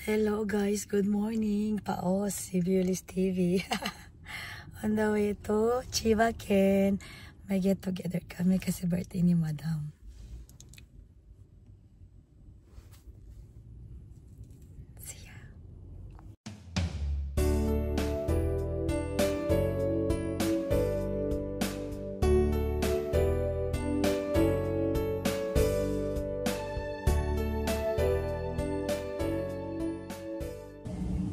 Hello guys, good morning. Paos, si Viulis TV. On the way to Chiba Ken. May get together kami kasi birthday ni Madam. See ya.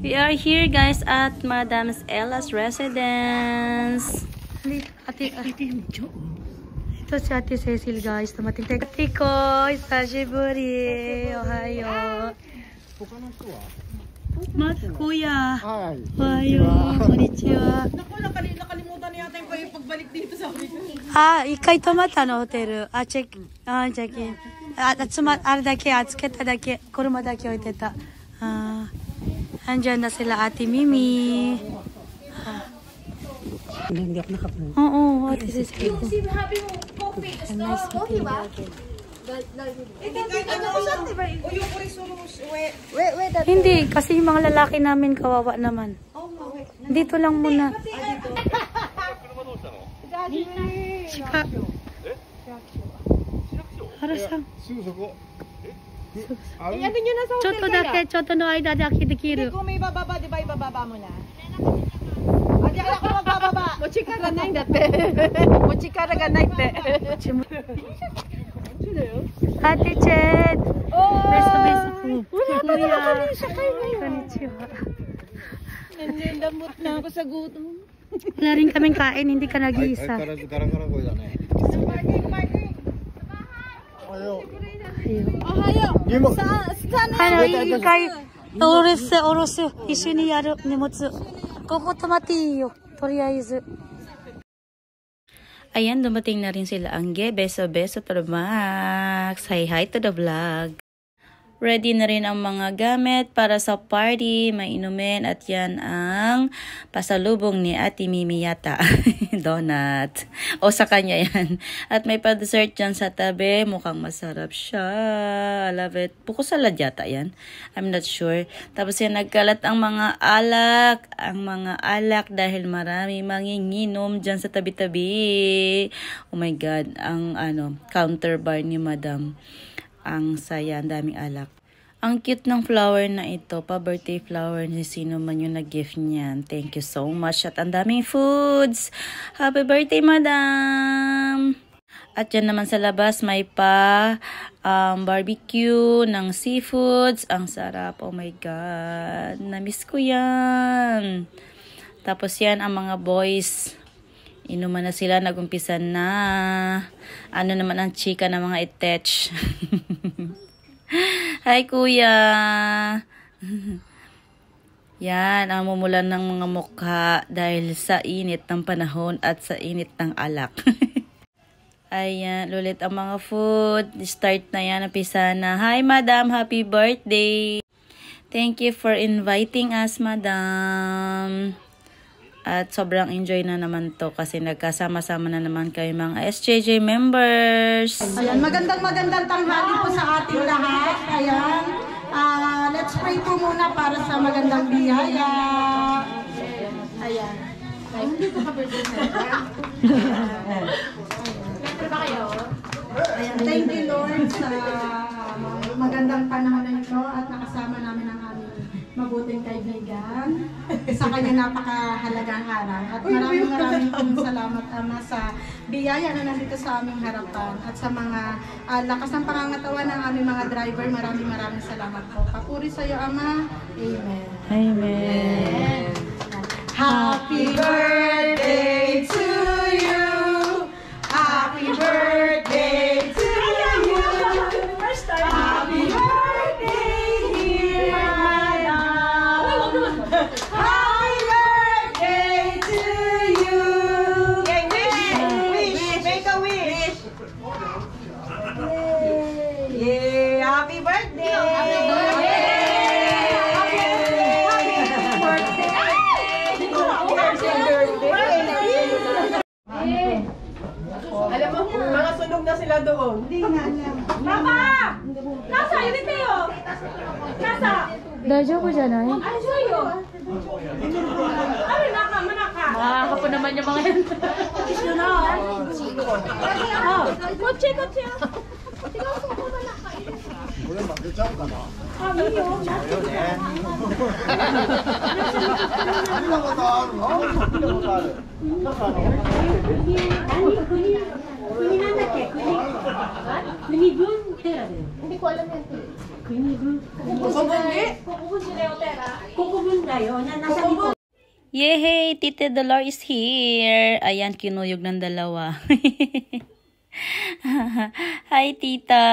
We are here guys at Madam's Ella's residence. Ito si Ate Cecil guys. Tumating tayo. Ate ko, isashiburi. Ohayo. Kuya. Ohayo. Konnichiwa. Naku, nakalimutan niya yata yung pagbalik dito sa amin. Ikai tomata no hotel. Check. Check-in. Are dake, atsuketa dake. Kuruma dake oiteta. Andyan na sila Ate Mimi. Hindi ako nakapunta. Oo, Ate Cecil. Yung sinabi mo, coffee. Okay ba? Hindi, kasi yung mga lalaki namin kawawa naman. Dito lang muna. Chika. Harasang. Ano nyo na sa hotel kaya? Choto no aida dake dekiru. Kung may bababa, di ba ibababa mo na? Adi ako magbababa. Mochikara na yung dati. Mochikara ga na ite. Ate Ched. Beso. Kuya. Konnichiwa. Nandamot na ako sa gutom. Wala rin kaming kain, hindi ka nag-iisa. Ohayo. Ikai, orosu, ishu ni yaru nimotsu. Koko tomate iyo, toriaizu. Ayan, dumating na rin sila Angge. Beso to the max. Hi to the vlog. Ready na rin ang mga gamit para sa party, may inumin at yan ang pasalubong ni Ate Mimi yata. Donut. O sa kanya yan. At may pa-dessert dyan sa tabi. Mukhang masarap siya. I love it. Buko salad yata yan. I'm not sure. Tapos yan nagkalat ang mga alak. Ang mga alak dahil marami manginginom dyan sa tabi-tabi. Oh my God. Ang counter bar ni Madam. Ang saya, ang daming alak. Ang cute ng flower na ito, pa-birthday flower ni sino man yung nag-gift niyan. Thank you so much. At ang daming foods. Happy birthday, Madam! At yan naman sa labas, may barbecue ng seafoods. Ang sarap. Oh my God. Namiss ko yan. Tapos yan, ang mga boys. Inuman na sila, nagumpisa na. Ano naman ang chika ng mga itech. Hi, Kuya. Yan, ang mumulan ng mga mukha dahil sa init ng panahon at sa init ng alak. Ayan, ulit ang mga food. Start na yan, napisa na. Hi, Madam. Happy birthday. Thank you for inviting us, Madam. At sobrang enjoy na naman to kasi nagkasama-sama na naman kayo mga SJJ members. Ayan, magandang tanghali po sa ating lahat. Ayan, let's pray po muna para sa magandang biyaya. Ayan. Hindi ko ka-birthday na. Ba kayo? Ayan, thank you Lord sa magandang panahon na ito at nakasama namin ang aming mabuting kaibigan sa kanya napakahalagang araw. At maraming pong salamat Ama sa biyaya na nandito sa aming harapan at sa mga lakas ng pangangatawan ng aming mga driver. Maraming salamat po. Papuri sa iyo Ama. Amen. Amen. Happy birthday to you. Happy birthday to you. Happy birthday dear Madam. Happy birthday to you. Wish. Make a wish. Yay. Happy birthday. Happy birthday. Happy birthday. Alam mo, mga sunog na sila doon. Hindi na alam. Papa! Kasa, yun kayo! Kasa! Dajo ko dyan ay. Ano sa'yo? Ano, manaka? Makakapon naman yung mga yan. Gusto na, Kotse. Hindi ko alam yan. Yehey! Tita Dolor is here! Ayan, kinuyog ng dalawa. Hi, tita!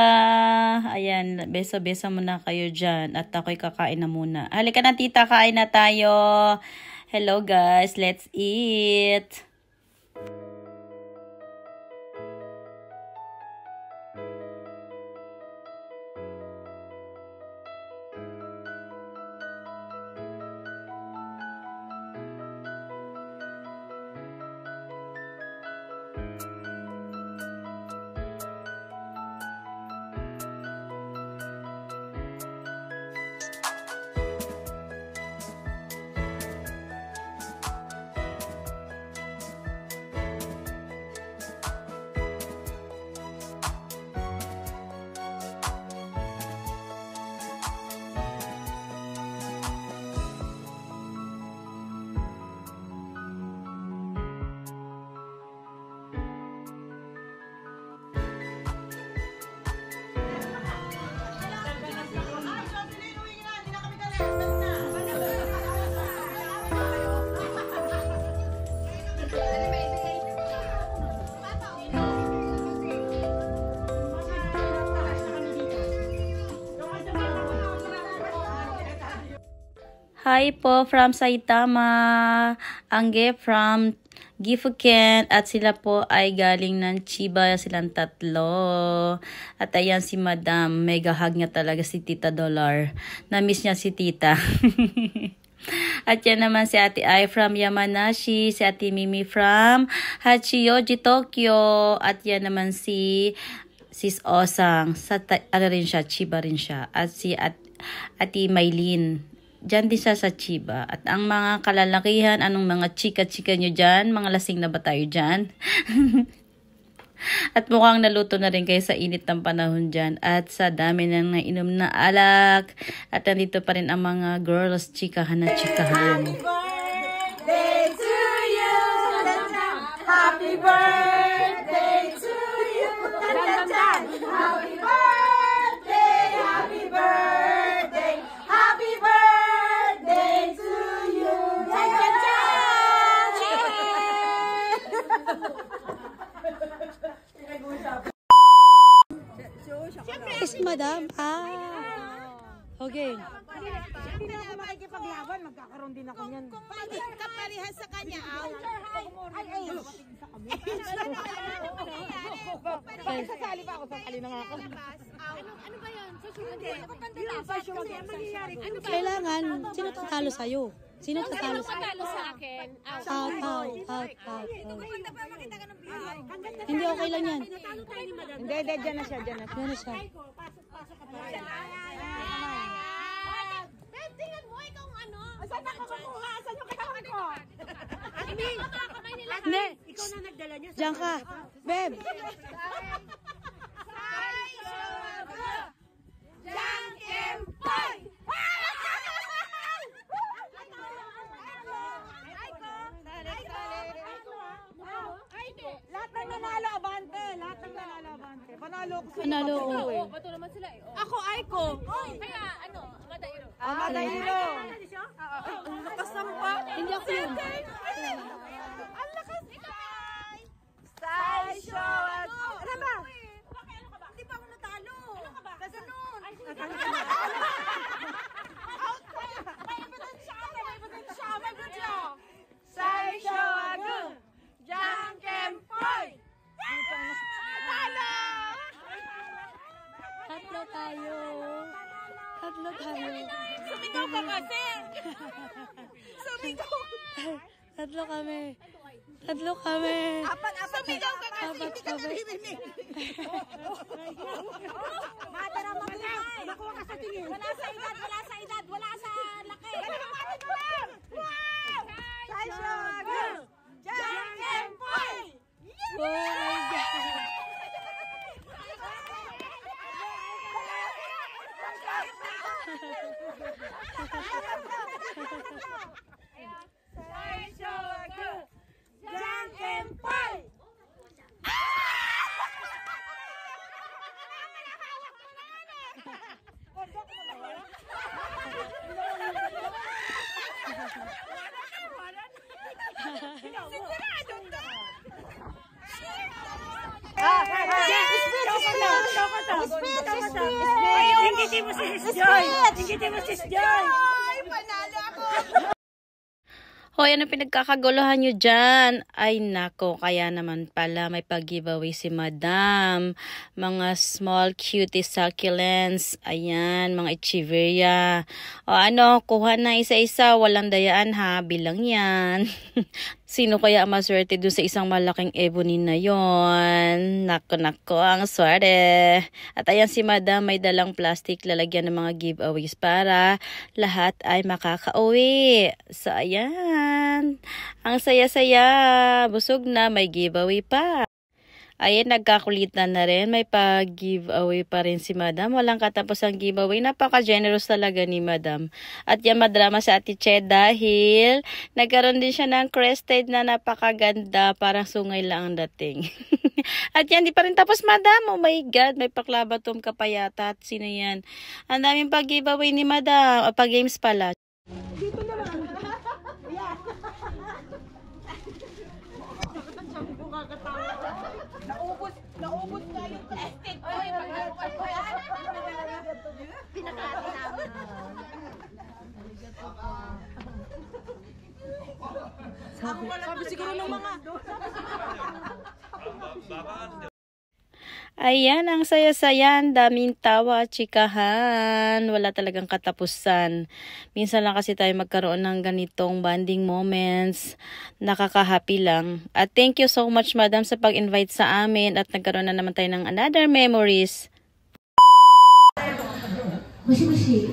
Ayan, beso-beso muna kayo dyan. At ako'y kakain na muna. Halika na, tita, kain na tayo. Hello, guys. Let's eat! Hi po from Saitama, Angge from Gifuken, at sila po ay galing ng Chiba, silang tatlo. At ayan si Madam, mega hug niya talaga si Tita Dollar. Na-miss niya si Tita. At yan naman si Ate Ai from Yamanashi, si Ate Mimi from Hachioji, Tokyo. At yan naman si Sis Osang, ano rin siya, Chiba rin siya. At si Ate Maylin, dyan din siya sa Chiba. At ang mga kalalakihan, anong mga chika-chika nyo dyan? Mga lasing na ba tayo dyan? At mukhang naluto na rin kayo sa init ng panahon dyan. At sa dami ng nainom na alak. At nandito pa rin ang mga girls, chikahan na chikahan. Happy birthday to you! Happy birthday to you! Happy birthday! Happy birthday! Happy birthday to you! Yes, madam. Okay. Hindi na ako makikipaglaban, magkakaroon din ako niyan. Kaparehas sa kanya, Sasali pa ako, sasali na nga ako. Ano ba yan? Susunod din. Kailangan, sino tatalo sa'yo? Sino tatalo sa'yo? Matalo sa akin. Out. Hindi, okay lang yan. Hindi, dyan na siya. Yan na siya. Tingnan mo, ikaw ano? Saan ako kukuha? Saan yung kailangan ko? Hindi, kamay nila. Hindi. Ikaw na nagdala niya. Diyan ka. Beb. Lahat ng nanalo, abante. Lahat ng nanalo, abante. Panalo ko sa Panalo ko. Bato naman sila eh. Ako, Aiko. Kaya, ano, Madairo. Madairo. Ang lakas ng pa. Hindi ako yun. Ang lakas. Style show. Ano ba? Hindi pa ako natalo. Ano ka ba? Kasi noon. May ebidensya ako. May good job. Style show ako. Jangkempoy. Natalo! Tatlo tayo. Sumigaw ka kasi. Sumigaw. Tatlo kami. Tatlo kami. Apat. Sumigaw ka kasi, Apat hindi ka kami. naririnig. Matara magulay. Nakuha ka sa tingin. Wala sa edad, wala sa laki. Palamati mo lang. Wow! Sugar! Jack and Boy! Oh my God. Sugar! Jack and Boy! Inggitin mo si Joy! Inggitin mo si Joy! Panalo ako! Hoy, ano pinagkakaguluhan nyo dyan? Ay nako, kaya naman pala may pag-giveaway si Madam. Mga small cutie succulents. Ayan, mga echeveria. O ano, kuha na isa-isa. Walang dayaan ha, bilang yan. Sino kaya ang maswerte dun sa isang malaking ebony na yon? Nako, ang swerte. At ayan si Madam, may dalang plastic lalagyan ng mga giveaways para lahat ay makakauwi. So ayan, ang saya-saya. Busog na, may giveaway pa. Ayan, nagkakulitan na rin. May pag-giveaway pa rin si Madam. Walang katapos ang giveaway. Napaka-generous talaga ni Madam. At yan, madrama sa Ate Che dahil nagkaroon din siya ng crested na napakaganda. Parang sungay lang ang dating. At yan, di pa rin tapos, Madam. Oh my God, may paklabatom ka pa yata. At sino yan? Ang daming pag-giveaway ni Madam. O, pag-games pala. Dito naman. Naubos na yung plastic. Oy, pinakati namin. Sabi siguro ng mga Ayan, ang saya-sayan, daming tawa, chikahan, wala talagang katapusan. Minsan lang kasi tayo magkaroon ng ganitong bonding moments, nakaka-happy lang. At thank you so much, Madam, sa pag-invite sa amin at nagkaroon na naman tayo ng another memories. もしもし。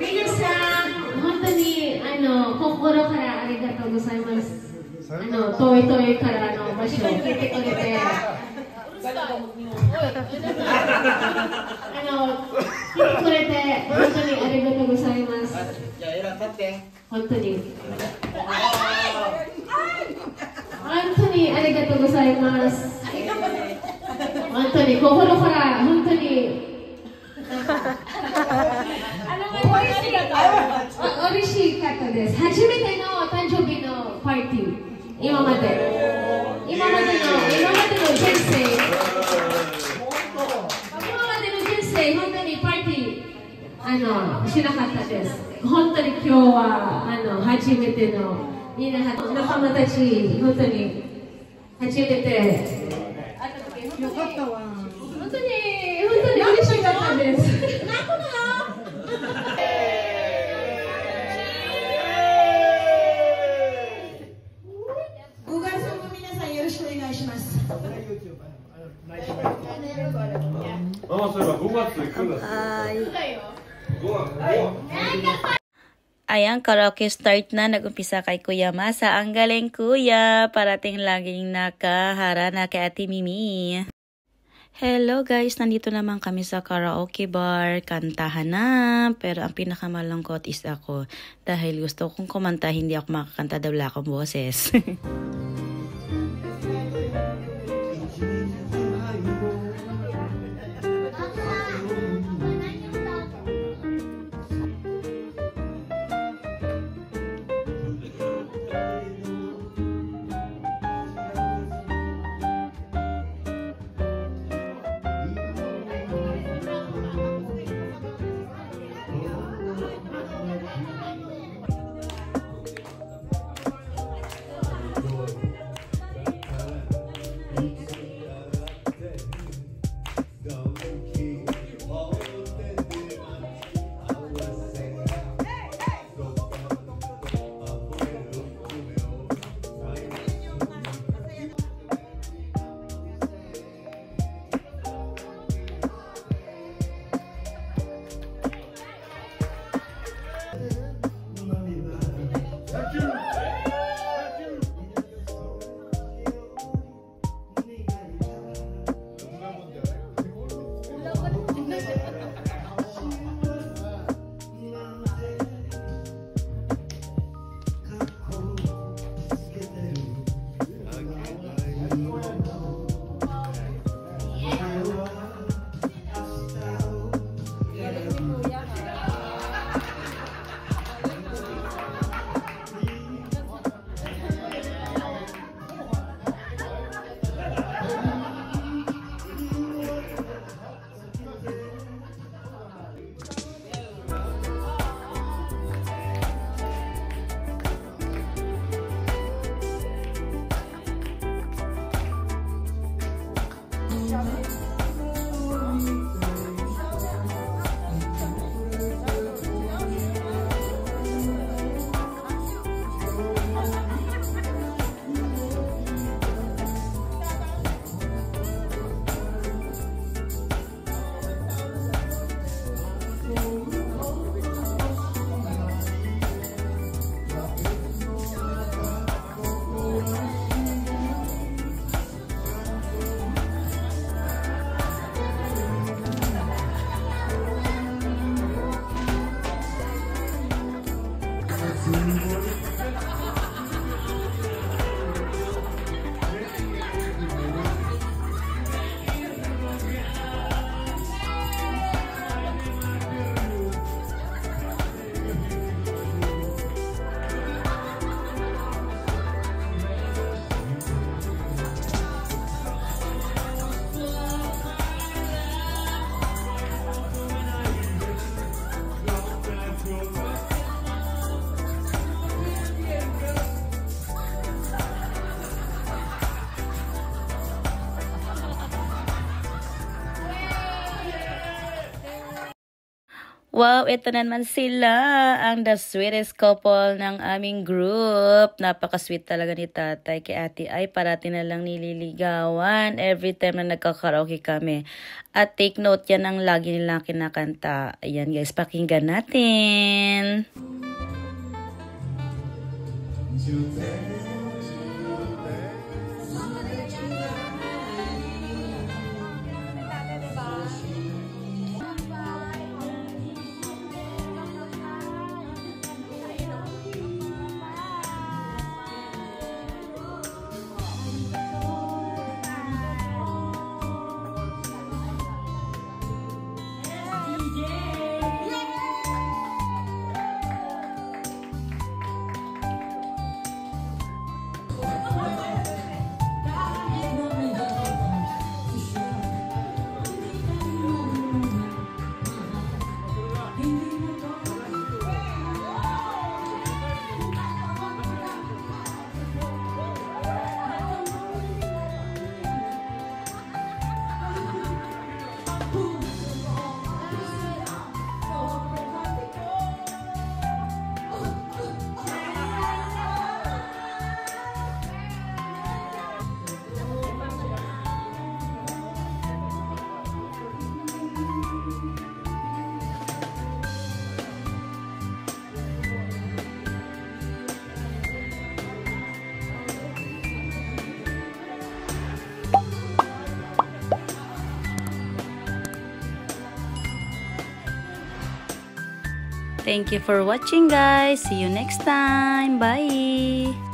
皆さん、本当に心からありがとうございます。遠い遠いから場所を聞いてくれて、来てくれて本当にありがとうございます。本当にありがとうございます。本当に心から本当に嬉しかったです。初めての誕生日のパーティー。今までの人生本当にパーティーしなかったです。本当に今日は初めてのみんな仲間たち本当に初めてよかったわ。本当に嬉しかったです。泣くなよ。そういえば5月来るんだ。Ayan, karaoke start na. Nag-umpisa kay Kuya Masa. Ang galing, Kuya. Parating laging nakaharana kay Ate Mimi. Hello guys, nandito naman kami sa karaoke bar. Kantahan na. Pero ang pinakamalungkot is ako. Dahil gusto kong kumanta, hindi ako makakanta daw wala akong boses. Wow, ito naman sila, ang the sweetest couple ng aming group. Napaka-sweet talaga ni tatay kay ate ay parati na lang nililigawan every time na nagkakaraoke kami. At take note, yan ang lagi nilang kinakanta. Ayan guys, pakinggan natin. Thank you for watching guys. See you next time. Bye!